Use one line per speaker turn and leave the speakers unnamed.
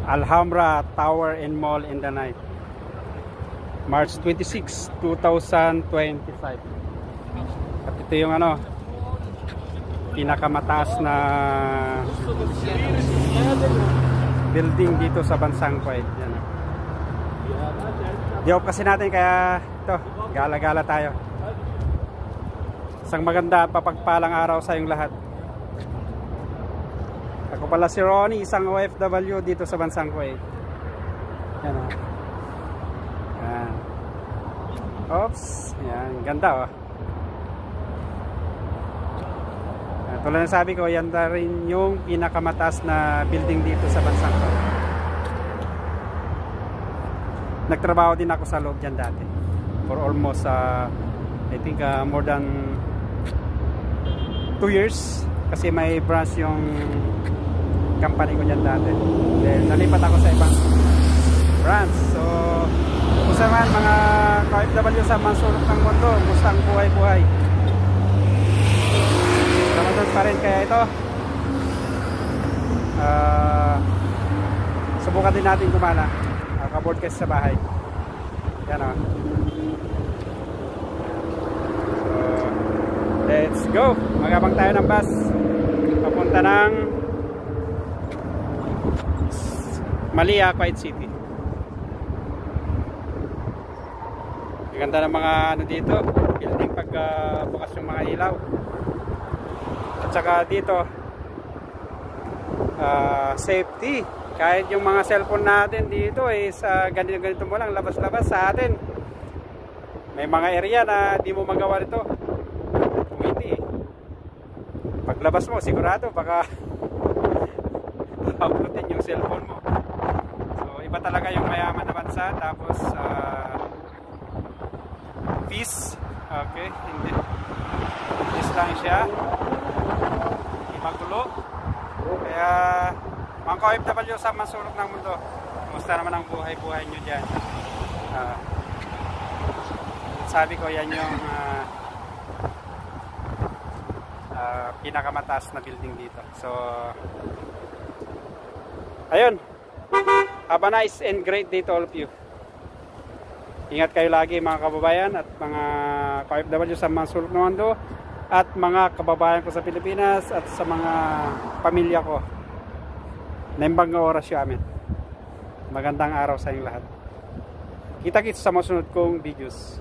Alhambra Tower and Mall in the night. March 26, 2025. At ito yung ano, pinakamataas na building dito sa bansang Kuwait. Yan. Di-off kasi natin kaya ito, gala-gala tayo. Isang maganda at papagpalang araw sa inyong lahat. Ako pala si Ronnie, isang OFW dito sa bansang Kuwait. Yan o. Yan. Oops. Yan. Ganda o. Tulad ng sabi ko, yan na rin yung pinakamataas na building dito sa bansang Kuwait. Nagtrabaho din ako sa loob dyan dati. For almost, I think more than 2 years. Kasi may branch yung company ko dyan dati. Then nalipat ako sa ibang branch. So kung sa mga OFW sa mansulok ng mundo, musta ang buhay-buhay? Ramadan pa rin kaya ito. Subukan din natin kumana. Ka-broadcast sa bahay. Yan o. So let's go. Magabang tayo ng bus papunta ng Malia, Kuwait City. Ang ganda ng mga ano dito, building pag bukas yung mga ilaw. At saka dito safety. Kahit yung mga cellphone natin dito sa ganito mo lang labas-labas sa atin. May mga area na di mo magawa nito. Kung hindi paglabas mo sigurado baka uploadin yung cellphone mo. So iba talaga yung mayaman na bansa. Tapos peace. Okay, hindi. Peace lang siya. Hindi magulo. Kaya mga OFW sa mansulok ng mundo, kumusta naman ang buhay-buhay nyo dyan? Sabi ko yan yung pinakamataas na building dito. So ayun, have a nice and great day to all of you. Ingat kayo lagi mga kababayan at mga OFW sa mansulok ng mundo at mga kababayan ko sa Pilipinas at sa mga pamilya ko. Naimbang oras yung amin. Magandang araw sa inyong lahat. Kita-kits sa masunod kong videos.